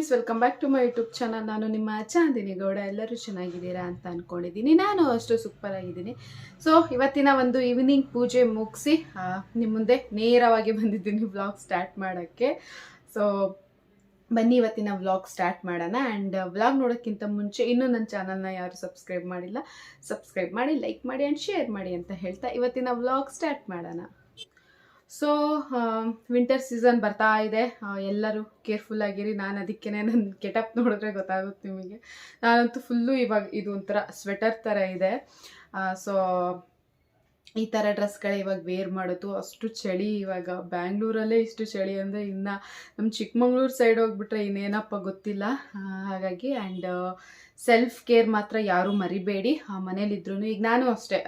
Friends, welcome back to my YouTube channel. ನಾನು ನಿಮ್ಮ ಚಾಂದಿನಿ ಗೌಡ. ಎಲ್ಲರೂ ಚೆನ್ನಾಗಿದ್ದೀರಾ ಅಂತ ಅಂದ್ಕೊಂಡಿದ್ದೀನಿ. ನಾನು ಅಷ್ಟು ಸೂಪರ್ ಆಗಿದ್ದೀನಿ. ಸೊ ಇವತ್ತಿನ ಒಂದು ಈವ್ನಿಂಗ್ ಪೂಜೆ ಮುಗಿಸಿ ನಿಮ್ಮ ಮುಂದೆ ನೇರವಾಗಿ ಬಂದಿದ್ದೀನಿ ವ್ಲಾಗ್ ಸ್ಟಾರ್ಟ್ ಮಾಡೋಕ್ಕೆ. ಸೊ ಬನ್ನಿ ಇವತ್ತಿನ ವ್ಲಾಗ್ ಸ್ಟಾರ್ಟ್ ಮಾಡೋಣ. ಆ್ಯಂಡ್ ವ್ಲಾಗ್ ನೋಡೋಕ್ಕಿಂತ ಮುಂಚೆ ಇನ್ನೂ ನನ್ನ ಚಾನಲ್ನ ಯಾರು ಸಬ್ಸ್ಕ್ರೈಬ್ ಮಾಡಿಲ್ಲ, ಸಬ್ಸ್ಕ್ರೈಬ್ ಮಾಡಿ, ಲೈಕ್ ಮಾಡಿ ಆ್ಯಂಡ್ ಶೇರ್ ಮಾಡಿ ಅಂತ ಹೇಳ್ತಾ ಇವತ್ತಿನ ವ್ಲಾಗ್ ಸ್ಟಾರ್ಟ್ ಮಾಡೋಣ. ಸೊ ವಿಂಟರ್ ಸೀಸನ್ ಬರ್ತಾ ಇದೆ. ಎಲ್ಲರೂ ಕೇರ್ಫುಲ್ ಆಗಿರಿ. ನಾನು ಅದಕ್ಕೇ ನನ್ನ ಗೆಟಪ್ ನೋಡಿದ್ರೆ ಗೊತ್ತಾಗುತ್ತೆ ನಿಮಗೆ. ನಾನಂತೂ ಫುಲ್ಲು ಇವಾಗ ಇದು ಒಂಥರ ಸ್ವೆಟರ್ ಥರ ಇದೆ. ಸೊ ಈ ಥರ ಡ್ರೆಸ್ಗಳೇ ಇವಾಗ ವೇರ್ ಮಾಡೋದು. ಅಷ್ಟು ಚಳಿ ಇವಾಗ. ಬ್ಯಾಂಗ್ಳೂರಲ್ಲೇ ಇಷ್ಟು ಚಳಿ ಅಂದರೆ ಇನ್ನು ನಮ್ಮ ಚಿಕ್ಕಮಂಗ್ಳೂರು ಸೈಡ್ ಹೋಗ್ಬಿಟ್ರೆ ಇನ್ನೇನಪ್ಪ ಗೊತ್ತಿಲ್ಲ. ಹಾಗಾಗಿ ಆ್ಯಂಡ್ ಸೆಲ್ಫ್ ಕೇರ್ ಮಾತ್ರ ಯಾರೂ ಮರಿಬೇಡಿ. ಮನೇಲಿದ್ರೂ ಈಗ ನಾನು ಅಷ್ಟೇ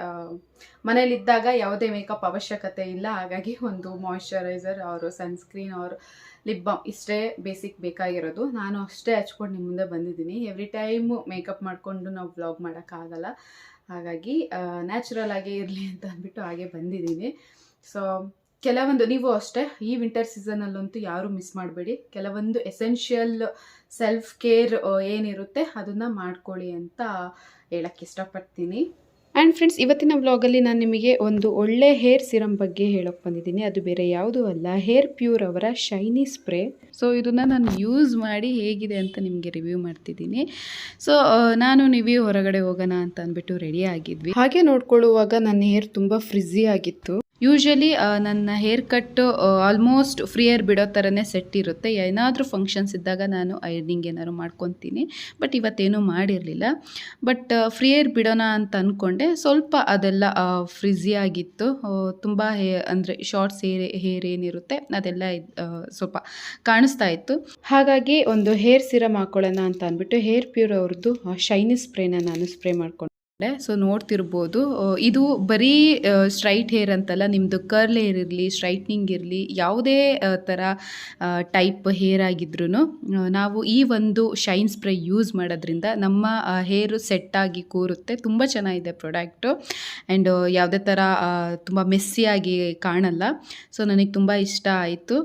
ಮನೇಲಿದ್ದಾಗ ಯಾವುದೇ ಮೇಕಪ್ ಅವಶ್ಯಕತೆ ಇಲ್ಲ. ಹಾಗಾಗಿ ಒಂದು ಮಾಯ್ಶ್ಚರೈಸರ್ ಅವರು ಸನ್ಸ್ಕ್ರೀನ್ ಅವರು ಲಿಪ್ ಬಾಮ್ ಇಷ್ಟೇ ಬೇಸಿಕ್ ಬೇಕಾಗಿರೋದು. ನಾನು ಅಷ್ಟೇ ಹಚ್ಕೊಂಡು ನಿಮ್ಮ ಮುಂದೆ ಬಂದಿದ್ದೀನಿ. ಎವ್ರಿ ಟೈಮು ಮೇಕಪ್ ಮಾಡಿಕೊಂಡು ನಾವು ವ್ಲಾಗ್ ಮಾಡೋಕ್ಕಾಗಲ್ಲ. ಹಾಗಾಗಿ ನ್ಯಾಚುರಲ್ ಆಗೇ ಇರಲಿ ಅಂತ ಅಂದ್ಬಿಟ್ಟು ಹಾಗೆ ಬಂದಿದ್ದೀನಿ. ಸೊ ಕೆಲವೊಂದು ನೀವು ಅಷ್ಟೇ ಈ ವಿಂಟರ್ ಸೀಸನಲ್ಲಂತೂ ಯಾರೂ ಮಿಸ್ ಮಾಡಬೇಡಿ. ಕೆಲವೊಂದು ಎಸೆನ್ಷಿಯಲ್ ಸೆಲ್ಫ್ ಕೇರ್ ಏನಿರುತ್ತೆ ಅದನ್ನು ಮಾಡ್ಕೊಳ್ಳಿ ಅಂತ ಹೇಳಕ್ಕೆ ಇಷ್ಟಪಡ್ತೀನಿ. ಆ್ಯಂಡ್ ಫ್ರೆಂಡ್ಸ್, ಇವತ್ತಿನ ವ್ಲಾಗಲ್ಲಿ ನಾನು ನಿಮಗೆ ಒಂದು ಒಳ್ಳೆ ಹೇರ್ ಸಿರಮ್ ಬಗ್ಗೆ ಹೇಳೋಕ್ಕೆ ಬಂದಿದ್ದೀನಿ. ಅದು ಬೇರೆ ಯಾವುದೂ ಅಲ್ಲ, ಹೇರ್ ಪ್ಯೂರ್ ಅವರ ಶೈನಿ ಸ್ಪ್ರೇ. ಸೊ ಇದನ್ನು ನಾನು ಯೂಸ್ ಮಾಡಿ ಹೇಗಿದೆ ಅಂತ ನಿಮಗೆ ರಿವ್ಯೂ ಮಾಡ್ತಿದ್ದೀನಿ. ಸೊ ನಾನು ನೀವು ಹೊರಗಡೆ ಹೋಗೋಣ ಅಂತ ಅಂದ್ಬಿಟ್ಟು ರೆಡಿ ಆಗಿದ್ವಿ. ಹಾಗೆ ನೋಡ್ಕೊಳ್ಳುವಾಗ ನನ್ನ ಹೇರ್ ತುಂಬ ಫ್ರಿಝಿ ಆಗಿತ್ತು. ಯೂಶ್ವಲಿ ನನ್ನ hair cut almost free hair ಬಿಡೋ ಥರನೇ ಸೆಟ್ ಇರುತ್ತೆ. ಏನಾದರೂ ಫಂಕ್ಷನ್ಸ್ ಇದ್ದಾಗ ನಾನು ಐರ್ನಿಂಗ್ ಏನಾದ್ರು ಮಾಡ್ಕೊತೀನಿ. ಬಟ್ ಇವತ್ತೇನೂ ಮಾಡಿರಲಿಲ್ಲ. ಬಟ್ ಫ್ರೀ ಹೇರ್ ಬಿಡೋಣ ಅಂತ ಅಂದ್ಕೊಂಡೆ. ಸ್ವಲ್ಪ ಅದೆಲ್ಲ ಫ್ರಿಝಿ ಆಗಿತ್ತು. ತುಂಬ ಅಂದರೆ ಶಾರ್ಟ್ಸ್ ಹೇರ್ ಏನಿರುತ್ತೆ ಅದೆಲ್ಲ ಸ್ವಲ್ಪ ಕಾಣಿಸ್ತಾ ಇತ್ತು. ಹಾಗಾಗಿ ಒಂದು ಹೇರ್ ಸಿರಮ್ ಹಾಕೊಳ್ಳೋಣ ಅಂತ ಅಂದ್ಬಿಟ್ಟು ಹೇರ್ ಪ್ಯೂರ್ ಅವ್ರದ್ದು ಶೈನಿ ಸ್ಪ್ರೇನ ನಾನು ಸ್ಪ್ರೇ ಮಾಡ್ಕೊಂಡೆ. ಸೊ ನೋಡ್ತಿರ್ಬೋದು, ಇದು ಬರೀ ಸ್ಟ್ರೈಟ್ ಹೇರ್ ಅಂತಲ್ಲ, ನಿಮ್ಮದು ಕರ್ಲ್ ಹೇರ್ ಇರಲಿ, ಸ್ಟ್ರೈಟ್ನಿಂಗ್ ಇರಲಿ, ಯಾವುದೇ ಥರ ಟೈಪ್ ಹೇರ್ ಆಗಿದ್ರೂ ನಾವು ಈ ಒಂದು ಶೈನ್ ಸ್ಪ್ರೇ ಯೂಸ್ ಮಾಡೋದ್ರಿಂದ ನಮ್ಮ ಹೇರು ಸೆಟ್ಟಾಗಿ ಕೂರುತ್ತೆ. ತುಂಬ ಚೆನ್ನಾಗಿದೆ ಪ್ರಾಡಕ್ಟು. ಆ್ಯಂಡ್ ಯಾವುದೇ ಥರ ತುಂಬ ಮೆಸ್ಸಿಯಾಗಿ ಕಾಣಲ್ಲ. ಸೊ ನನಗೆ ತುಂಬ ಇಷ್ಟ ಆಯಿತು.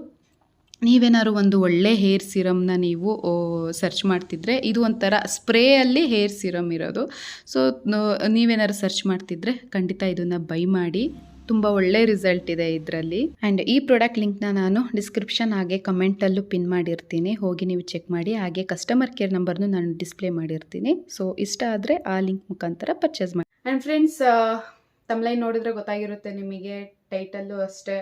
ನೀವೇನಾದ್ರು ಒಂದು ಒಳ್ಳೆ ಹೇರ್ ಸಿರಮ್ನ ನೀವು ಸರ್ಚ್ ಮಾಡ್ತಿದ್ರೆ, ಇದು ಒಂಥರ ಸ್ಪ್ರೇಯಲ್ಲಿ ಹೇರ್ ಸಿರಮ್ ಇರೋದು. ಸೊ ನೀವೇನಾದ್ರು ಸರ್ಚ್ ಮಾಡ್ತಿದ್ರೆ ಖಂಡಿತ ಇದನ್ನು ಬೈ ಮಾಡಿ. ತುಂಬ ಒಳ್ಳೆ ರಿಸಲ್ಟ್ ಇದೆ ಇದರಲ್ಲಿ. ಆ್ಯಂಡ್ ಈ ಪ್ರಾಡಕ್ಟ್ ಲಿಂಕ್ನ ನಾನು ಡಿಸ್ಕ್ರಿಪ್ಷನ್ ಹಾಗೆ ಕಮೆಂಟಲ್ಲೂ ಪಿನ್ ಮಾಡಿರ್ತೀನಿ. ಹೋಗಿ ನೀವು ಚೆಕ್ ಮಾಡಿ. ಹಾಗೆ ಕಸ್ಟಮರ್ ಕೇರ್ ನಂಬರ್ನು ನಾನು ಡಿಸ್ಪ್ಲೇ ಮಾಡಿರ್ತೀನಿ. ಸೊ ಇಷ್ಟ ಆದರೆ ಆ ಲಿಂಕ್ ಮುಖಾಂತರ ಪರ್ಚೇಸ್ ಮಾಡಿ. ಆ್ಯಂಡ್ ಫ್ರೆಂಡ್ಸ್, ತಮ್ಲೈನ್ ನೋಡಿದ್ರೆ ಗೊತ್ತಾಗಿರುತ್ತೆ ನಿಮಗೆ, ಟೈಟಲ್ಲು ಅಷ್ಟೇ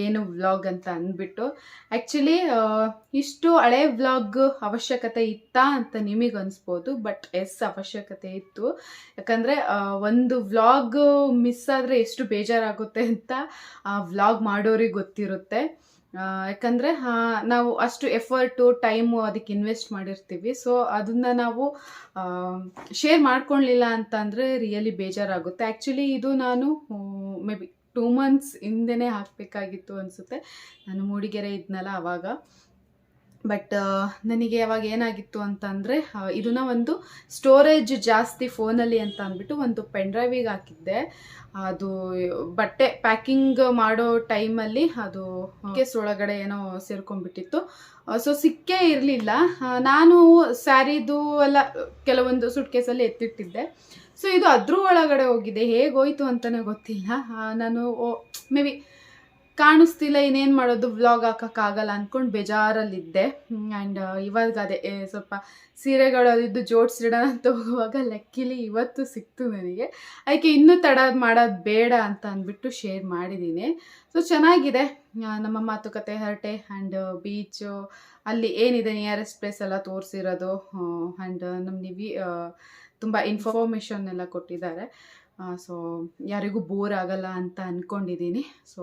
ಏನು ವ್ಲಾಗ್ ಅಂತ ಅಂದ್ಬಿಟ್ಟು. ಆ್ಯಕ್ಚುಲಿ ಇಷ್ಟು ಹಳೆ ವ್ಲಾಗ್ ಅವಶ್ಯಕತೆ ಇತ್ತಾ ಅಂತ ನಿಮಗೆ ಅನಿಸ್ಬೋದು. ಬಟ್ ಎಸ್, ಅವಶ್ಯಕತೆ ಇತ್ತು. ಯಾಕಂದರೆ ಒಂದು ವ್ಲಾಗ್ ಮಿಸ್ ಆದರೆ ಎಷ್ಟು ಬೇಜಾರಾಗುತ್ತೆ ಅಂತ ವ್ಲಾಗ್ ಮಾಡೋರಿಗೆ ಗೊತ್ತಿರುತ್ತೆ. ಯಾಕಂದರೆ ನಾವು ಅಷ್ಟು ಎಫರ್ಟು ಟೈಮು ಅದಕ್ಕೆ ಇನ್ವೆಸ್ಟ್ ಮಾಡಿರ್ತೀವಿ. ಸೊ ಅದನ್ನು ನಾವು ಶೇರ್ ಮಾಡ್ಕೊಳ್ಳಿಲ್ಲ ಅಂತಂದರೆ ರಿಯಲಿ ಬೇಜಾರಾಗುತ್ತೆ. ಆ್ಯಕ್ಚುಲಿ ಇದು ನಾನು ಮೇ ಬಿ 2 months ಹಿಂದೆನೇ ಹಾಕಬೇಕಾಗಿತ್ತು ಅನಿಸುತ್ತೆ. ನಾನು ಮೂಡಿಗೆರೆ ಇದ್ನಲ್ಲ ಆವಾಗ. ಬಟ್ ನನಗೆ ಅವಾಗ ಏನಾಗಿತ್ತು ಅಂತಂದರೆ, ಇದನ್ನ ಒಂದು ಸ್ಟೋರೇಜ್ ಜಾಸ್ತಿ ಫೋನಲ್ಲಿ ಅಂತ ಅಂದ್ಬಿಟ್ಟು ಒಂದು ಪೆನ್ ಡ್ರೈವಿಗೆ ಹಾಕಿದ್ದೆ. ಅದು ಬಟ್ಟೆ ಪ್ಯಾಕಿಂಗ್ ಮಾಡೋ ಟೈಮಲ್ಲಿ ಅದು ಕೇಸ್ ಒಳಗಡೆ ಏನೋ ಸೇರ್ಕೊಂಡ್ಬಿಟ್ಟಿತ್ತು. ಸೊ ಸಿಕ್ಕೇ ಇರಲಿಲ್ಲ. ನಾನು ಸ್ಯಾರಿದು ಎಲ್ಲ ಕೆಲವೊಂದು ಸೂಟ್ ಕೇಸಲ್ಲಿ ಎತ್ತಿಟ್ಟಿದ್ದೆ. ಸೊ ಇದು ಅದ್ರ ಒಳಗಡೆ ಹೋಗಿದೆ. ಹೇಗೋಯ್ತು ಅಂತಲೇ ಗೊತ್ತಿಲ್ಲ. ನಾನು ಮೇ ಬಿ ಕಾಣಿಸ್ತಿಲ್ಲ, ಇನ್ನೇನು ಮಾಡೋದು, ವ್ಲಾಗ್ ಹಾಕೋಕ್ಕಾಗಲ್ಲ ಅಂದ್ಕೊಂಡು ಬೇಜಾರಲ್ಲಿದ್ದೆ. ಆ್ಯಂಡ್ ಇವಾಗ ಅದೇ ಸ್ವಲ್ಪ ಸೀರೆಗಳು ಅದಿದ್ದು ಜೋಡಿಸಿಡೋಣ ಅಂತ ಹೋಗುವಾಗ ಲಕ್ಕಿಲಿ ಇವತ್ತು ಸಿಕ್ತು ನನಗೆ. ಅದಕ್ಕೆ ಇನ್ನೂ ತಡ ಮಾಡೋದು ಬೇಡ ಅಂತ ಅಂದ್ಬಿಟ್ಟು ಶೇರ್ ಮಾಡಿದ್ದೀನಿ. ಸೊ ಚೆನ್ನಾಗಿದೆ. ನಮ್ಮ ಮಾತುಕತೆ, ಹರಟೆ ಆ್ಯಂಡ್ ಬೀಚು, ಅಲ್ಲಿ ಏನಿದೆ ನಿಯರೆಸ್ಟ್ ಪ್ಲೇಸ್ ಎಲ್ಲ ತೋರಿಸಿರೋದು. ಆ್ಯಂಡ್ ನಮ್ಮ ತುಂಬ ಇನ್ಫಾರ್ಮೇಷನ್ ಎಲ್ಲ ಕೊಟ್ಟಿದ್ದಾರೆ. ಸೊ ಯಾರಿಗೂ ಬೋರ್ ಆಗಲ್ಲ ಅಂತ ಅಂದ್ಕೊಂಡಿದ್ದೀನಿ. ಸೊ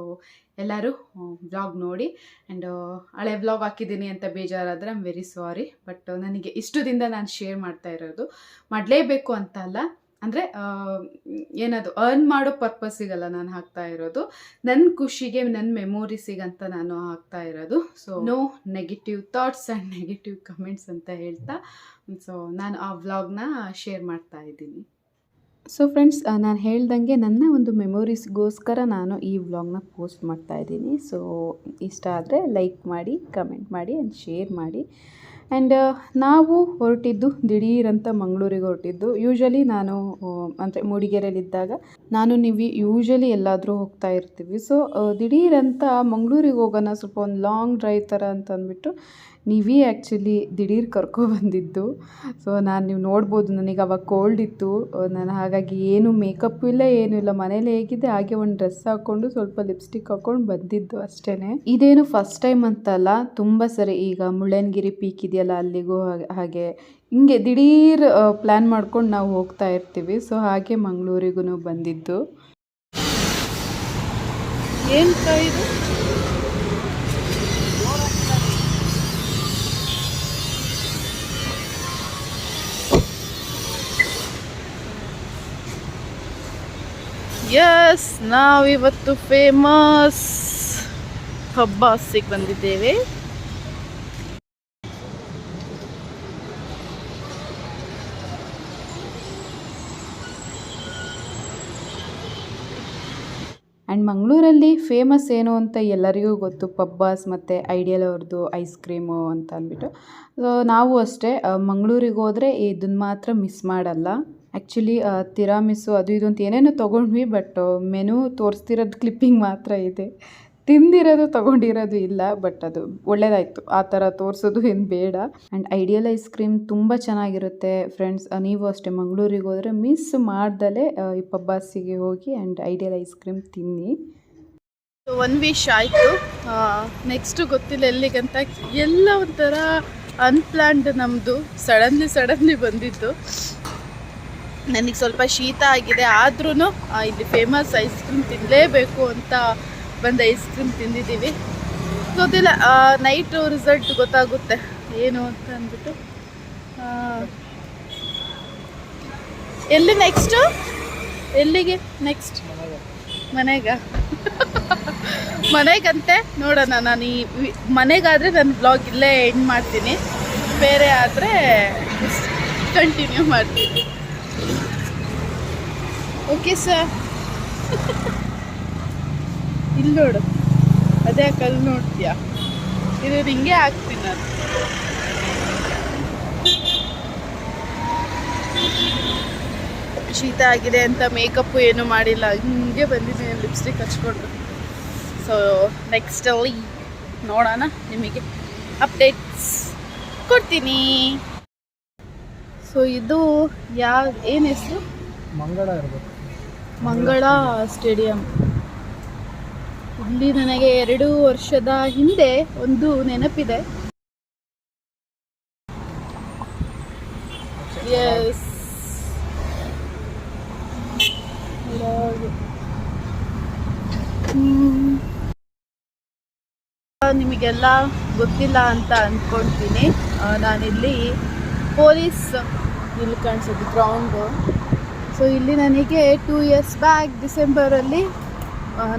ಎಲ್ಲರೂ ವ್ಲಾಗ್ ನೋಡಿ. ಆ್ಯಂಡ್ ಹಳೆ ವ್ಲಾಗ್ ಹಾಕಿದ್ದೀನಿ ಅಂತ ಬೇಜಾರಾದರೆ I am very sorry. But ನನಗೆ ಇಷ್ಟದಿಂದ ನಾನು ಶೇರ್ ಮಾಡ್ತಾ ಇರೋದು. ಮಾಡಲೇಬೇಕು ಅಂತ ಅಲ್ಲ, ಅಂದರೆ ಏನದು ಅರ್ನ್ ಮಾಡೋ ಪರ್ಪಸ್ಸಿಗಲ್ಲ ನಾನು ಹಾಕ್ತಾ ಇರೋದು. ನನ್ನ ಖುಷಿಗೆ, ನನ್ನ ಮೆಮೊರೀಸಿಗಂತ ನಾನು ಹಾಕ್ತಾ ಇರೋದು. So no negative thoughts and negative comments ಅಂತ ಹೇಳ್ತಾ ಸೊ ನಾನು ಆ ವ್ಲಾಗ್ನ ಶೇರ್ ಮಾಡ್ತಾ ಇದ್ದೀನಿ. ಸೊ ಫ್ರೆಂಡ್ಸ್, ನಾನು ಹೇಳ್ದಂಗೆ ನನ್ನ ಒಂದು ಮೆಮೊರೀಸ್ಗೋಸ್ಕರ ನಾನು ಈ ವ್ಲಾಗ್ನ ಪೋಸ್ಟ್ ಮಾಡ್ತಾಯಿದ್ದೀನಿ. ಸೊ ಇಷ್ಟ ಆದರೆ ಲೈಕ್ ಮಾಡಿ, ಕಮೆಂಟ್ ಮಾಡಿ ಆ್ಯಂಡ್ ಶೇರ್ ಮಾಡಿ. ಆ್ಯಂಡ್ ನಾವು ಹೊರಟಿದ್ದು ದಿಢೀರಂತ ಮಂಗಳೂರಿಗೆ ಹೊರಟಿದ್ದು. ಯೂಶ್ವಲಿ ನಾನು ಅಂದರೆ ಮೂಡಿಗೆರೆಯಲ್ಲಿದ್ದಾಗ ನೀವು ಯೂಶ್ವಲಿ ಎಲ್ಲಾದರೂ ಹೋಗ್ತಾ ಇರ್ತೀವಿ. ಸೊ ದಿಢೀರಂತ ಮಂಗಳೂರಿಗೆ ಹೋಗೋಣ ಸ್ವಲ್ಪ ಒಂದು ಲಾಂಗ್ ಡ್ರೈವ್ ಥರ ಅಂತ ಅಂದ್ಬಿಟ್ಟು ನೀವೇ ಆ್ಯಕ್ಚುಲಿ ದಿಢೀರ್ ಕರ್ಕೊಬಂದಿದ್ದು. ಸೊ ನೀವು ನೋಡ್ಬೋದು ನನಗೆ ಅವಾಗ ಕೋಲ್ಡ್ ಇತ್ತು. ನಾನು ಹಾಗಾಗಿ ಏನು ಮೇಕಪ್ಪು ಇಲ್ಲ ಏನೂ ಇಲ್ಲ, ಮನೇಲಿ ಹೇಗಿದ್ದೆ ಹಾಗೆ ಒಂದು ಡ್ರೆಸ್ ಹಾಕ್ಕೊಂಡು ಸ್ವಲ್ಪ ಲಿಪ್ಸ್ಟಿಕ್ ಹಾಕ್ಕೊಂಡು ಬಂದಿದ್ದು ಅಷ್ಟೇ. ಇದೇನು ಫಸ್ಟ್ ಟೈಮ್ ಅಂತಲ್ಲ, ತುಂಬ ಸರಿ ಈಗ ಮುಳ್ಳಯ್ಯನಗಿರಿ ಪೀಕ್ ಇದೆಯಲ್ಲ ಅಲ್ಲಿಗೂ ಹಾಗೆ ಹಿಂಗೆ ದಿಢೀರ್ ಪ್ಲ್ಯಾನ್ ಮಾಡ್ಕೊಂಡು ನಾವು ಹೋಗ್ತಾ ಇರ್ತೀವಿ. ಸೊ ಹಾಗೆ ಮಂಗಳೂರಿಗೂ ಬಂದಿದ್ದು. ಏನು ಇದು? ಯಸ್, ನಾವಿವತ್ತು ಫೇಮಸ್ ಹಬ್ಬಾಸಿಗೆ ಬಂದಿದ್ದೇವೆ. ಆ್ಯಂಡ್ ಮಂಗಳೂರಲ್ಲಿ ಫೇಮಸ್ ಏನು ಅಂತ ಎಲ್ಲರಿಗೂ ಗೊತ್ತು, ಪಬ್ಬಾಸ್ ಮತ್ತು ಐಡಿಯಲ್ ಅವ್ರದ್ದು ಐಸ್ ಕ್ರೀಮು ಅಂತ ಅಂದ್ಬಿಟ್ಟು. ಸೊ ನಾವು ಅಷ್ಟೇ ಮಂಗಳೂರಿಗೆ ಹೋದರೆ ಇದನ್ನು ಮಾತ್ರ ಮಿಸ್ ಮಾಡಲ್ಲ. ಆ್ಯಕ್ಚುಲಿ ತಿರಾಮಿಸು ಅದು ಇದು ಅಂತ ಏನೇನೋ ತೊಗೊಂಡ್ವಿ, ಬಟ್ ಮೆನು ತೋರಿಸ್ತಿರೋದು ಕ್ಲಿಪ್ಪಿಂಗ್ ಮಾತ್ರ ಇದೆ, ತಿಂದಿರೋದು ತೊಗೊಂಡಿರೋದು ಇಲ್ಲ. ಬಟ್ ಅದು ಒಳ್ಳೆಯದಾಯಿತು, ಆ ಥರ ತೋರಿಸೋದು ಏನು ಬೇಡ. ಆ್ಯಂಡ್ ಐಡಿಯಲ್ ಐಸ್ ಕ್ರೀಮ್ ತುಂಬ ಚೆನ್ನಾಗಿರುತ್ತೆ ಫ್ರೆಂಡ್ಸ್. ನೀವು ಅಷ್ಟೇ ಮಂಗಳೂರಿಗೆ ಹೋದರೆ ಮಿಸ್ ಮಾಡ್ದಲೇ ಈ ಪಬ್ಬಾಸಿಗೆ ಹೋಗಿ ಆ್ಯಂಡ್ ಐಡಿಯಲ್ ಐಸ್ ಕ್ರೀಮ್ ತಿನ್ನಿ. ಒನ್ ವಿಶ್ ಆಯಿತು, ನೆಕ್ಸ್ಟು ಗೊತ್ತಿಲ್ಲ ಎಲ್ಲಿಗಂತ. ಎಲ್ಲ ಒಂಥರ ಅನ್ಪ್ಲ್ಯಾನ್ಡ್, ನಮ್ಮದು ಸಡನ್ಲಿ ಬಂದಿದ್ದು. ನನಗೆ ಸ್ವಲ್ಪ ಶೀತ ಆಗಿದೆ, ಆದ್ರೂ ಇಲ್ಲಿ ಫೇಮಸ್ ಐಸ್ ಕ್ರೀಮ್ ತಿನ್ನಲೇಬೇಕು ಅಂತ ಬಂದು ಐಸ್ ಕ್ರೀಮ್ ತಿಂದಿದ್ದೀವಿ. ಗೊತ್ತಿಲ್ಲ, ನೈಟು ರಿಸಲ್ಟ್ ಗೊತ್ತಾಗುತ್ತೆ ಏನು ಅಂತ ಅಂದ್ಬಿಟ್ಟು. ಎಲ್ಲಿಗೆ ನೆಕ್ಸ್ಟ್ ಮನೆಗಂತೆ ನೋಡೋಣ. ನಾನು ಈ ಮನೆಗಾದರೆ ನನ್ನ ಬ್ಲಾಗ್ ಇಲ್ಲೇ ಎಂಡ್ ಮಾಡ್ತೀನಿ, ಬೇರೆ ಆದರೆ ಕಂಟಿನ್ಯೂ ಮಾಡ್ತೀನಿ. Okay sir. ಇಲ್ಲಿ ನೋಡು, ಅದೇ ಕಲ್ಲು ನೋಡ್ತೀಯಾ, ಇದು ಹಿಂಗೆ ಹಾಕ್ತೀನಿ ನಾನು. ಶೀತ ಆಗಿದೆ ಅಂತ ಮೇಕಪ್ಪು ಏನು ಮಾಡಿಲ್ಲ, ಹಿಂಗೆ ಬಂದಿದ್ದೀನಿ ಲಿಪ್ಸ್ಟಿಕ್ ಹಚ್ಕೊಂಡು. ಸೊ ನೆಕ್ಸ್ಟಲ್ಲಿ ನೋಡೋಣ, ನಿಮಗೆ ಅಪ್ಡೇಟ್ಸ್ ಕೊಡ್ತೀನಿ. ಸೊ ಇದು ಏನು ಹೆಸರು? ಮಂಗಳ ಸ್ಟೇಡಿಯಂ. ಇಲ್ಲಿ ನನಗೆ 2 ವರ್ಷದ ಹಿಂದೆ ಒಂದು ನೆನಪಿದೆ. ಎಸ್, ನಿಮಗೆಲ್ಲ ಗೊತ್ತಿಲ್ಲ ಅಂತ ಅಂದ್ಕೊಳ್ತೀನಿ. ನಾನಿಲ್ಲಿ ಪೊಲೀಸ್ ಇಲ್ಲಿ ಕಾಣಿಸೋದು ಗ್ರೌಂಡು. ಸೊ ಇಲ್ಲಿ ನನಗೆ 2 years ಬ್ಯಾಕ್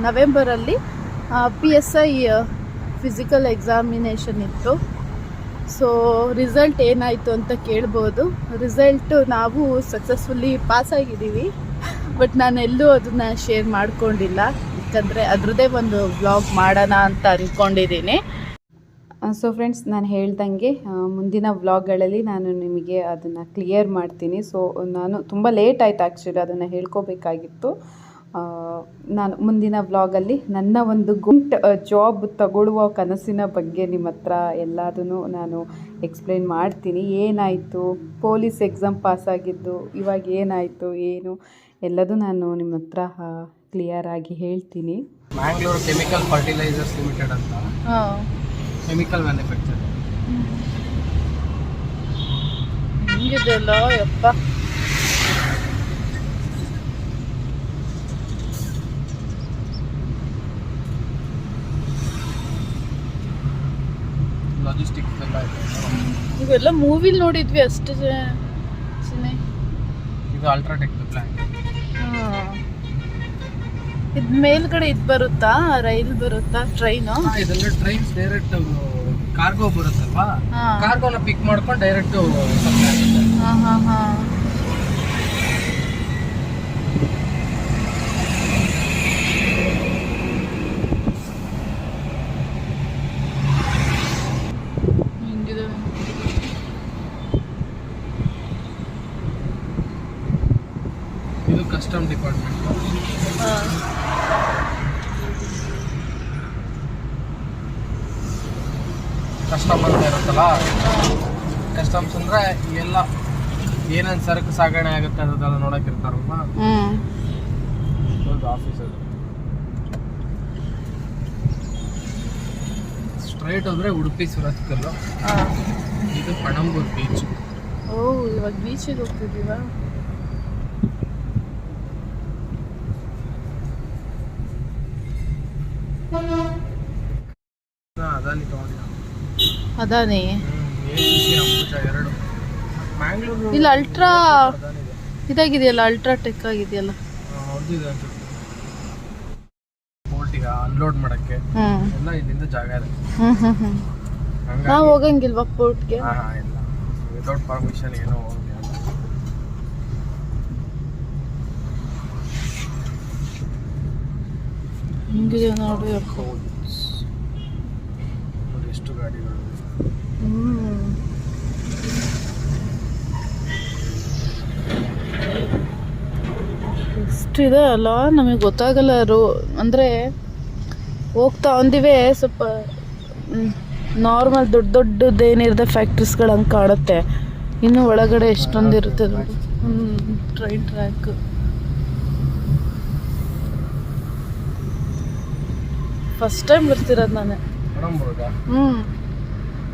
ನವೆಂಬರಲ್ಲಿ PSI ಫಿಸಿಕಲ್ ಎಕ್ಸಾಮಿನೇಷನ್ ಇತ್ತು. ಸೊ ರಿಸಲ್ಟ್ ಏನಾಯಿತು ಅಂತ ಕೇಳ್ಬೋದು. ರಿಸಲ್ಟು ನಾವು ಸಕ್ಸಸ್ಫುಲ್ಲಿ ಪಾಸಾಗಿದ್ದೀವಿ, ಬಟ್ ನಾನೆಲ್ಲೂ ಅದನ್ನು ಶೇರ್ ಮಾಡ್ಕೊಂಡಿಲ್ಲ, ಯಾಕಂದರೆ ಅದರದ್ದೇ ಒಂದು ವ್ಲಾಗ್ ಮಾಡೋಣ ಅಂತ ಅಂದ್ಕೊಂಡಿದ್ದೀನಿ. ಸೊ ಫ್ರೆಂಡ್ಸ್, ನಾನು ಹೇಳ್ದಂಗೆ ಮುಂದಿನ ವ್ಲಾಗ್ಗಳಲ್ಲಿ ನಾನು ನಿಮಗೆ ಅದನ್ನು ಕ್ಲಿಯರ್ ಮಾಡ್ತೀನಿ. ಸೊ ನಾನು ತುಂಬ ಲೇಟ್ ಆಯಿತು ಆ್ಯಕ್ಚುಲಿ, ಅದನ್ನು ಹೇಳ್ಕೋಬೇಕಾಗಿತ್ತು. ನಾನು ಮುಂದಿನ ವ್ಲಾಗಲ್ಲಿ ನನ್ನ ಒಂದು ಜಾಬ್ ತಗೊಳ್ಳುವ ಕನಸಿನ ಬಗ್ಗೆ ನಿಮ್ಮ ಹತ್ರ ಎಲ್ಲದನ್ನು ನಾನು ಎಕ್ಸ್ಪ್ಲೇನ್ ಮಾಡ್ತೀನಿ. ಏನಾಯಿತು, ಪೊಲೀಸ್ ಎಕ್ಸಾಮ್ ಪಾಸಾಗಿದ್ದು ಇವಾಗ ಏನಾಯಿತು ಏನು ಎಲ್ಲದೂ ನಾನು ನಿಮ್ಮ ಹತ್ರ ಕ್ಲಿಯರ್ ಆಗಿ ಹೇಳ್ತೀನಿ. ಮ್ಯಾಂಗ್ಳೂರ್ ಕೆಮಿಕಲ್ ಫರ್ಟಿಲೈಸರ್ಸ್ ಲಿಮಿಟೆಡ್ ಅಂತ ಕೆಮಿಕಲ್ ಮ್ಯಾನುಫ್ಯಾಕ್ಚರ್. ಹಿಂಗಿದೆಲ್ಲ ಯಪ್ಪ. ಲಾಜಿಸ್ಟಿಕ್ಸ್ ಎಲ್ಲ ಇದೆ. ಇವೆಲ್ಲ ಮೂವಿಲಿ ನೋಡಿದ್ವಿ ಅಷ್ಟೇ. ಇದು ಅಲ್ಟ್ರಾಟೆಕ್ ಪ್ಲಾಂಟ್. ಇದು ಮೇಲ್ಗಡೆ ಇದು ಬರುತ್ತಾ, ರೈಲ್ ಬರುತ್ತಾ, ಟ್ರೈನು? ಇದೆಲ್ಲ ಟ್ರೈನ್ಸ್ ಡೈರೆಕ್ಟ್ ಕಾರ್ಗೋ ಬರುತ್ತಲ್ವಾ, ಕಾರ್ಗೋನ ಪಿಕ್ ಮಾಡ್ಕೊಂಡು ಡೈರೆಕ್ಟ್ ಸಪ್ಲೈ ಆಗುತ್ತೆ. Custom department. ಕಸ್ಟಮ್ ಅಂತ ಇರುತ್ತಲ್ಲ, ಕಸ್ಟಮ್ಸ್ ಅಂದ್ರೆ ಎಲ್ಲ ಏನೇನು ಸರಕು ಸಾಗಣೆ ಆಗುತ್ತೆ ಅದೆಲ್ಲ ನೋಡಕ್ ಇರ್ತಾರಲ್ವಾ, ದೊಡ್ಡ ಆಫೀಸ್ ಅದು. ಸ್ಟ್ರೈಟ್ ಹೋದ್ರೆ ಉಡುಪಿ ಸುರತ್ಕಲ್ಲು, ಇದು ಪಣಂಬೂರ್ ಬೀಚ್. ಓ, ಇವಾಗ ಬೀಚಿಗೆ ಹೋಗ್ತಿದ್ದೀವಾ? ಅದಾನಿ ತಗೊಂಡಿದ್ದ, ಅದಾನಿ ಅಂಬುಜ 2. ಮ್ಯಾಂಗ್ಳೂರು ಇಲ್ಲ ಅಲ್ಟ್ರಾ ಇದಾಗಿದೆಯಲ್ಲ, ಅಲ್ಟ್ರಾ ಟೆಕ್ ಆಗಿದೆಯಲ್ಲ. ಹೌದಿದೆ, ಬೋಟಿಗೆ ಅನ್ಲೋಡ್ ಮಾಡಕ್ಕೆ ಎಲ್ಲ ಇಲ್ಲಿಂದ ಜಾಗ ಇದೆ. ನಾವು ಹೋಗಂಗಿಲ್ವಾ ಪೋರ್ಟ್ಗೆ? ಇಲ್ಲ, ವಿತೌಟ್ ಪರ್ಮಿಷನ್ ಏನೋ ಹೋಗಿಲ್ಲ. ಹಿಂಗಿದೆ ನೋಡಿ, ಎಷ್ಟು ಗಾಡಿಗಳು. ಎಷ್ಟಿದೆ ಅಲ್ಲ, ನಮಗೆ ಗೊತ್ತಾಗಲ್ಲ. ಅಂದರೆ ಹೋಗ್ತಾ ಒಂದಿವೆ ಸ್ವಲ್ಪ ನಾರ್ಮಲ್ ದೊಡ್ಡ ದೊಡ್ಡದೇನಿರುತ್ತೆ ಫ್ಯಾಕ್ಟ್ರೀಸ್ಗಳು ಹಂಗೆ ಕಾಣುತ್ತೆ. ಇನ್ನು ಒಳಗಡೆ ಎಷ್ಟೊಂದು ಇರುತ್ತೆ ನೋಡಿ. Train track. ಫಸ್ಟ್ ಟೈಮ್ ಬರ್ತಿರೋದು ನಾನು.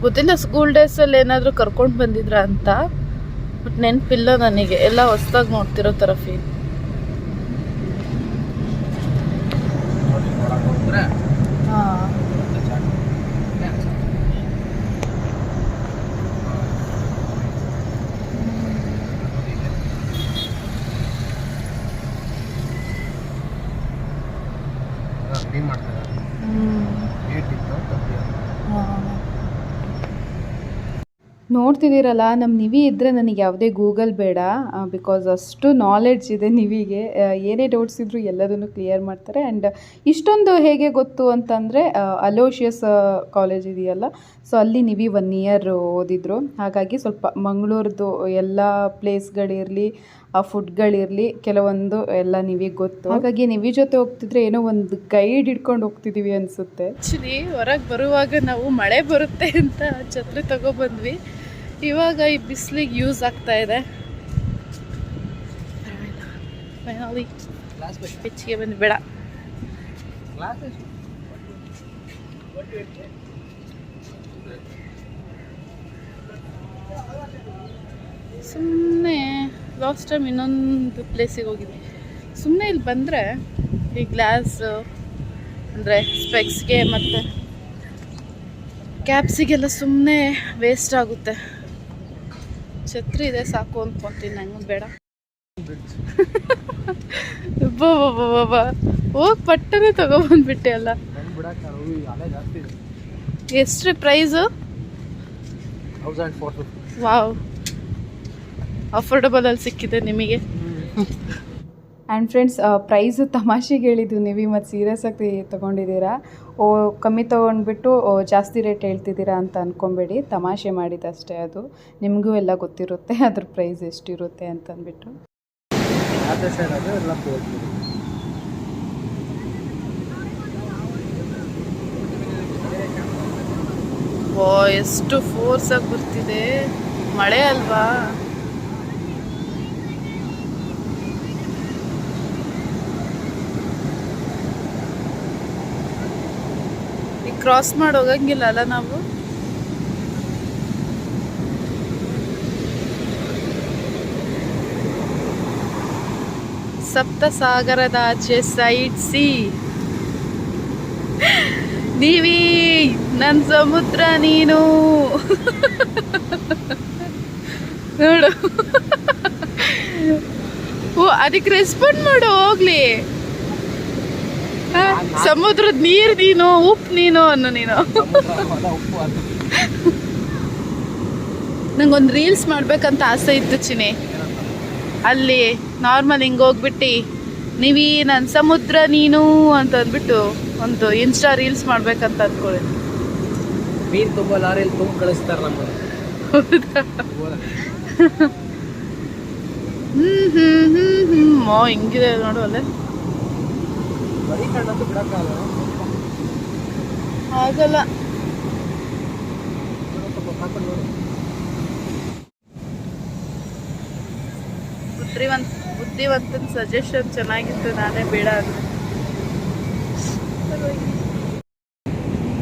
ಗೊತ್ತಿಲ್ಲ ಸ್ಕೂಲ್ ಡೇಸಲ್ಲಿ ಏನಾದರೂ ಕರ್ಕೊಂಡು ಬಂದಿದ್ರ ಅಂತ, ಬಟ್ ನೆನಪಿಲ್ಲ ನನಗೆ. ಎಲ್ಲ ಹೊಸ್ದಾಗಿ ನೋಡ್ತಿರೋ ಥರ ಫೀಲ್. ನೋಡ್ತಿದ್ದೀರಲ್ಲ, ನಮ್ಮ ನಿವಿ ಇದ್ದರೆ ನನಗೆ ಯಾವುದೇ ಗೂಗಲ್ ಬೇಡ, ಬಿಕಾಸ್ ಅಷ್ಟು ನಾಲೆಡ್ಜ್ ಇದೆ ನಿವಿಗೆ. ಏನೇ ಡೌಟ್ಸ್ ಇದ್ದರೂ ಎಲ್ಲದನ್ನು ಕ್ಲಿಯರ್ ಮಾಡ್ತಾರೆ. ಆ್ಯಂಡ್ ಇಷ್ಟೊಂದು ಹೇಗೆ ಗೊತ್ತು ಅಂತಂದರೆ, ಅಲೋಷಿಯಸ್ ಕಾಲೇಜ್ ಇದೆಯಲ್ಲ, ಸೊ ಅಲ್ಲಿ ನಿವಿ 1 ಇಯರ್ ಓದಿದ್ರು. ಹಾಗಾಗಿ ಸ್ವಲ್ಪ ಮಂಗಳೂರದು ಎಲ್ಲ ಪ್ಲೇಸ್ಗಳಿರಲಿ, ಆ ಫುಡ್ಗಳಿರಲಿ, ಕೆಲವೊಂದು ಎಲ್ಲ ನಿವಿಗೆ ಗೊತ್ತು. ಹಾಗಾಗಿ ನಿವಿ ಜೊತೆ ಹೋಗ್ತಿದ್ರೆ ಏನೋ ಒಂದು ಗೈಡ್ ಹಿಡ್ಕೊಂಡು ಹೋಗ್ತಿದ್ದೀವಿ ಅನಿಸುತ್ತೆ. ಆ್ಯಕ್ಚುಲಿ ಹೊರಗೆ ಬರುವಾಗ ನಾವು ಮಳೆ ಬರುತ್ತೆ ಅಂತ ಛತ್ರಿ ತಗೊಬಂದ್ವಿ. ಇವಾಗ ಈ ಬಿಸಿಲಿಗೆ ಯೂಸ್ ಆಗ್ತಾ ಇದೆ. ಹೆಚ್ಚಿಗೆ ಬಂದು ಬೇಡ. ಸುಮ್ಮನೆ ಲಾಸ್ಟ್ ಟೈಮ್ ಇನ್ನೊಂದು ಪ್ಲೇಸಿಗೆ ಹೋಗಿದ್ವಿ. ಸುಮ್ಮನೆ ಇಲ್ಲಿ ಬಂದರೆ ಈ ಗ್ಲಾಸ್ ಅಂದರೆ ಸ್ಪೆಕ್ಸ್ಗೆ ಮತ್ತು ಕ್ಯಾಪ್ಸಿಗೆಲ್ಲ ಸುಮ್ಮನೆ ವೇಸ್ಟ್ ಆಗುತ್ತೆ. ಛತ್ರಿ ಇದೆ ಸಾಕು ಅಂದ್ಕೊತೀನಿ, ನಂಗೆ ಬೇಡ. ಹೋಗಿ ಪಟ್ಟನೆ ತಗೊಬಂದ್ಬಿಟ್ಟೆ ಅಲ್ಲ. ಎಷ್ಟು ಪ್ರೈಸು? 1450. ವಾವ್, ಅಫೋರ್ಡಬಲ್ ಸಿಕ್ಕಿದೆ ನಿಮಗೆ. ಆ್ಯಂಡ್ ಫ್ರೆಂಡ್ಸ್, ಪ್ರೈಸು ತಮಾಷೆಗೆ ಹೇಳಿದ್ದು ನೀವು, ಮತ್ತು ಸೀರಿಯಸ್ ಆಗಿ ತೊಗೊಂಡಿದ್ದೀರಾ. ಕಮ್ಮಿ ತೊಗೊಂಡ್ಬಿಟ್ಟು ಜಾಸ್ತಿ ರೇಟ್ ಹೇಳ್ತಿದ್ದೀರಾ ಅಂತ ಅಂದ್ಕೊಬೇಡಿ. ತಮಾಷೆ ಮಾಡಿದ್ದಷ್ಟೇ, ಅದು ನಿಮಗೂ ಎಲ್ಲ ಗೊತ್ತಿರುತ್ತೆ ಅದ್ರ ಪ್ರೈಸ್ ಎಷ್ಟಿರುತ್ತೆ ಅಂತಂದ್ಬಿಟ್ಟು. ಓ, ಎಷ್ಟು ಫೋರ್ಸಾಗಿ ಬರ್ತಿದೆ ಮಳೆ ಅಲ್ವಾ. ಕ್ರಾಸ್ ಮಾಡಿ ಹೋಗಂಗಿಲ್ಲ ಅಲ್ಲ ನಾವು. ಸಪ್ತ ಸಾಗರದ ಆಚೆ ಸೈಡ್ ಸಿ. ನೀವೀ ನನ್ನ ಸಮುದ್ರ ನೀನು ನೋಡು. ಓ, ಅದಕ್ಕೆ ರೆಸ್ಪಾಂಡ್ ಮಾಡು ಹೋಗ್ಲಿ. ಸಮುದ್ರದ ನೀರು ನೀನು, ಉಪ್ಪು ನೀನು ಅನ್ನು ನೀನು. ನಂಗೊಂದು ರೀಲ್ಸ್ ಮಾಡ್ಬೇಕಂತ ಆಸೆ ಇತ್ತು ಚಿನಿ. ಅಲ್ಲಿ ನಾರ್ಮಲ್ ಹಿಂಗೆ ಹೋಗ್ಬಿಟ್ಟು ನೀವೀ ನನ್ನ ಸಮುದ್ರ ನೀನು ಅಂತ ಅಂದ್ಬಿಟ್ಟು ಒಂದು ಇನ್ಸ್ಟಾ ರೀಲ್ಸ್ ಮಾಡ್ಬೇಕಂತ ಅಂದ್ಕೊಳ್ಳಿ. ಮೀನು ತುಂಬ ಲಾರಿಯಲ್ಲಿ ತುಂಬ ಕಳಿಸ್ತಾರೆ ನಮ್ಮ. ಮೋ ಹಿಂಗಿದೆ ನೋಡು ಅಲ್ಲೇ. ಬರೀ ಕಣ್ಣಂತೂ ಬಿಡಕ್ಕಾಗಲ್ಲ. ಆಗಲ್ಲ. ಬುದ್ಧಿವಂತನ ಸಜೆಷನ್ ಚೆನ್ನಾಗಿತ್ತು, ನಾನೇ ಬೇಡ ಅಂದ್ರೆ.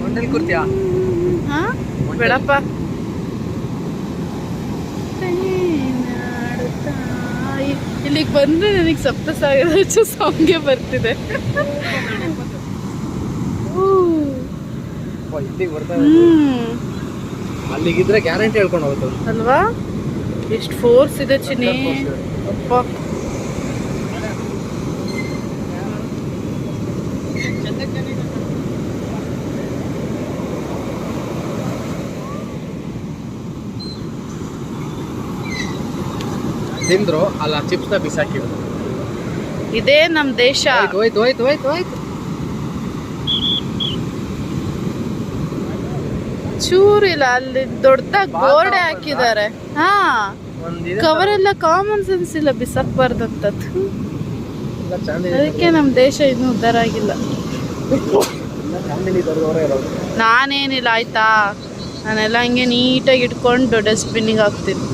ಒಂದಲ್ಲಿ ಕೂರ್ತೀಯಾ? ಹಾ ಬೇಡಪ್ಪ. ಇಲ್ಲಿಗೆ ಬಂದ್ರೆ ನನಗೆ ಸಪ್ತಸಾಗರ ಸಾಂಗ್ಗೆ ಬರ್ತಿದೆ. ಇಲ್ಲಿಗೆ ಬರ್ತಾ ಅಲ್ಲಿಗಿದ್ರೆ ಗ್ಯಾರಂಟಿ ಹೇಳ್ಕೊಂಡು ಹೋಗ್ತದೆ ಅಲ್ವಾ? ಎಷ್ಟು ಫೋರ್ಸ್ ಇದೆ ಚಿನ್ನಿ. ಅಪ್ಪ ತಿಂದ್ರು ಅಲ್ಲ ಚಿಪ್ಸ್ನ ಬಿಸಾಕಿದ್ರು. ಇದೇ ನಮ್ ದೇಶ. ಹೋಯ್ತು ಹೋಯ್ತು ಹೋಯ್ತು ಹೋಯ್ತು. ಚೂರಿಲ್ಲ, ಅಲ್ಲಿ ದೊಡ್ಡದಾಗಿ ಬೋರ್ಡೆ ಹಾಕಿದ್ದಾರೆ. ಹಾ ಕವರ್ ಎಲ್ಲ ಕಾಮನ್ ಸೆನ್ಸ್ ಇಲ್ಲ, ಬಿಸಾಕ್ಬಾರ್ದಂತದ್ದು. ಅದಕ್ಕೆ ನಮ್ ದೇಶ ಇನ್ನೂ ಉದ್ಧಾರ ಆಗಿಲ್ಲ. ನಾನೇನಿಲ್ಲ ಆಯ್ತಾ, ನಾನೆಲ್ಲ ಹಂಗೆ ನೀಟಾಗಿ ಇಟ್ಕೊಂಡು ಡಸ್ಟ್ಬಿನ್ನಿಗೆ ಹಾಕ್ತೀನಿ.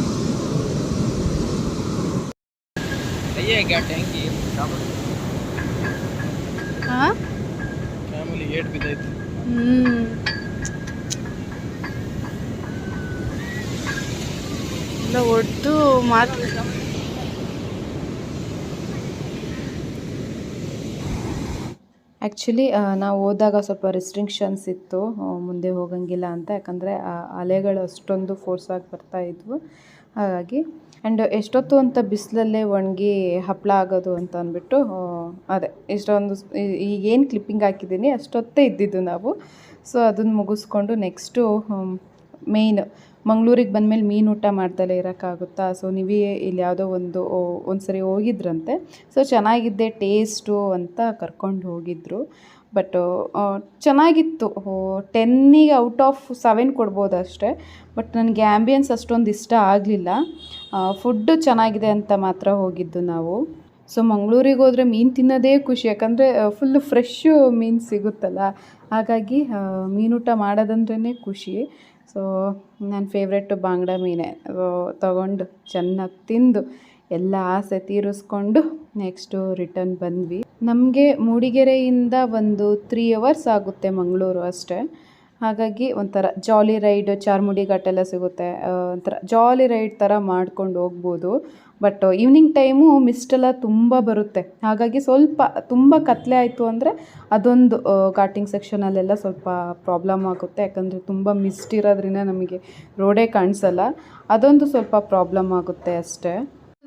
ಹಾ ಎಲ್ಲ ಒಟ್ಟು ಮಾತು. ಆ್ಯಕ್ಚುಲಿ ನಾವು ಹೋದಾಗ ಸ್ವಲ್ಪ ರೆಸ್ಟ್ರಿಕ್ಷನ್ಸ್ ಇತ್ತು, ಮುಂದೆ ಹೋಗಂಗಿಲ್ಲ ಅಂತ. ಯಾಕಂದರೆ ಅಲೆಗಳು ಅಷ್ಟೊಂದು ಫೋರ್ಸಾಗಿ ಬರ್ತಾಯಿದ್ವು. ಹಾಗಾಗಿ ಆ್ಯಂಡ್ ಎಷ್ಟೊತ್ತು ಅಂತ ಬಿಸಿಲಲ್ಲೇ ಒಣಗಿ ಹಪ್ಪಳ ಆಗೋದು ಅಂತ ಅಂದ್ಬಿಟ್ಟು ಅದೇ ಇಷ್ಟೊಂದು ಈಗೇನು ಕ್ಲಿಪ್ಪಿಂಗ್ ಹಾಕಿದ್ದೀನಿ ಅಷ್ಟೊತ್ತೇ ಇದ್ದಿದ್ದು ನಾವು. ಸೊ ಅದನ್ನು ಮುಗಿಸ್ಕೊಂಡು ನೆಕ್ಸ್ಟು ಮೇಯ್ನ್ ಮಂಗಳೂರಿಗೆ ಬಂದಮೇಲೆ ಮೀನು ಊಟ ಮಾಡ್ದಲೇ ಇರೋಕ್ಕಾಗುತ್ತಾ? ಸೊ ನೀವೇ ಇಲ್ಲಿ ಯಾವುದೋ ಒಂದು ಸರಿ ಹೋಗಿದ್ರಂತೆ. ಸೊ ಚೆನ್ನಾಗಿದ್ದೆ ಟೇಸ್ಟು ಅಂತ ಕರ್ಕೊಂಡು ಹೋಗಿದ್ದರು. ಬಟ್ ಚೆನ್ನಾಗಿತ್ತು. 10ಗೆ ಔಟ್ ಆಫ್ 7 ಕೊಡ್ಬೋದು ಅಷ್ಟೇ. ಬಟ್ ನನಗೆ ಆ್ಯಂಬಿಯನ್ಸ್ ಅಷ್ಟೊಂದು ಇಷ್ಟ ಆಗಲಿಲ್ಲ. ಫುಡ್ಡು ಚೆನ್ನಾಗಿದೆ ಅಂತ ಮಾತ್ರ ಹೋಗಿದ್ದು ನಾವು. ಸೊ ಮಂಗಳೂರಿಗೆ ಹೋದರೆ ಮೀನು ತಿನ್ನೋದೇ ಖುಷಿ, ಯಾಕಂದರೆ ಫುಲ್ಲು ಫ್ರೆಶ್ಶು ಮೀನು ಸಿಗುತ್ತಲ್ಲ. ಹಾಗಾಗಿ ಮೀನೂಟ ಮಾಡೋದಂದ್ರೇ ಖುಷಿ. ಸೊ ನನ್ನ ಫೇವ್ರೆಟ್ಟು ಬಾಂಗ್ಡಾ ಮೀನೇ ತಗೊಂಡು ಚೆನ್ನಾಗಿ ತಿಂದು ಎಲ್ಲ ಆಸೆ ತೀರಿಸ್ಕೊಂಡು ನೆಕ್ಸ್ಟು ರಿಟರ್ನ್ ಬಂದ್ವಿ. ನಮಗೆ ಮೂಡಿಗೆರೆಯಿಂದ ಒಂದು 3 ಅವರ್ಸ್ ಆಗುತ್ತೆ ಮಂಗಳೂರು ಅಷ್ಟೇ. ಹಾಗಾಗಿ ಒಂಥರ ಜಾಲಿ ರೈಡ್, ಚಾರ್ಮುಡಿ ಘಾಟೆಲ್ಲ ಸಿಗುತ್ತೆ, ಒಂಥರ ಜಾಲಿ ರೈಡ್ ಥರ ಮಾಡ್ಕೊಂಡು ಹೋಗ್ಬೋದು. ಬಟ್ ಈವ್ನಿಂಗ್ ಟೈಮು ಮಿಸ್ಟೆಲ್ಲ ತುಂಬ ಬರುತ್ತೆ. ಹಾಗಾಗಿ ಸ್ವಲ್ಪ ತುಂಬ ಕತ್ಲೆ ಆಯಿತು ಅಂದರೆ ಅದೊಂದು ಘಾಟಿಂಗ್ ಸೆಕ್ಷನಲ್ಲೆಲ್ಲ ಸ್ವಲ್ಪ ಪ್ರಾಬ್ಲಮ್ ಆಗುತ್ತೆ. ಯಾಕಂದರೆ ತುಂಬ ಮಿಸ್ಟ್ ಇರೋದ್ರಿಂದ ನಮಗೆ ರೋಡೇ ಕಾಣಿಸಲ್ಲ. ಅದೊಂದು ಸ್ವಲ್ಪ ಪ್ರಾಬ್ಲಮ್ ಆಗುತ್ತೆ ಅಷ್ಟೇ.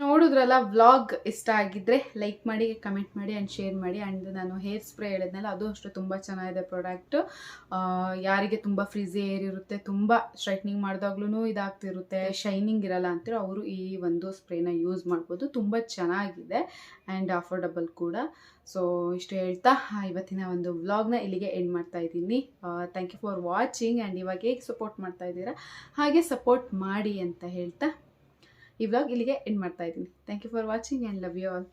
ನೋಡಿದ್ರಲ್ಲ, ವ್ಲಾಗ್ ಇಷ್ಟ ಆಗಿದ್ದರೆ ಲೈಕ್ ಮಾಡಿ, ಕಮೆಂಟ್ ಮಾಡಿ ಆ್ಯಂಡ್ ಶೇರ್ ಮಾಡಿ. ಆ್ಯಂಡ್ ನಾನು ಹೇರ್ ಸ್ಪ್ರೇ ಹೇಳಿದ್ನಲ್ಲ, ಅದು ಅಷ್ಟು ತುಂಬ ಚೆನ್ನಾಗಿದೆ ಪ್ರಾಡಕ್ಟು. ಯಾರಿಗೆ ತುಂಬ ಫ್ರಿಝಿ ಏರ್ ಇರುತ್ತೆ, ತುಂಬ ಸ್ಟ್ರೈಟ್ನಿಂಗ್ ಮಾಡಿದಾಗ್ಲೂ ಇದಾಗ್ತಿರುತ್ತೆ, ಶೈನಿಂಗ್ ಇರಲ್ಲ ಅಂತೀರೋ ಅವರು ಈ ಒಂದು ಸ್ಪ್ರೇನ ಯೂಸ್ ಮಾಡ್ಬೋದು. ತುಂಬ ಚೆನ್ನಾಗಿದೆ ಆ್ಯಂಡ್ ಅಫೋರ್ಡಬಲ್ ಕೂಡ. ಸೊ ಇಷ್ಟು ಹೇಳ್ತಾ ಇವತ್ತಿನ ಒಂದು ವ್ಲಾಗ್ನ ಇಲ್ಲಿಗೆ ಎಂಡ್ ಮಾಡ್ತಾ ಇದ್ದೀನಿ. Thank you for watching. And ಇವಾಗ ಹೇಗೆ ಸಪೋರ್ಟ್ ಮಾಡ್ತಾ ಇದ್ದೀರಾ ಹಾಗೆ ಸಪೋರ್ಟ್ ಮಾಡಿ ಅಂತ ಹೇಳ್ತಾ ಈ ವ್ಲಾಗ್ ಇಲ್ಲಿಗೆ ಎಂಡ್ ಮಾಡ್ತಾ ಇದ್ದೀನಿ. Thank you for watching and love you all.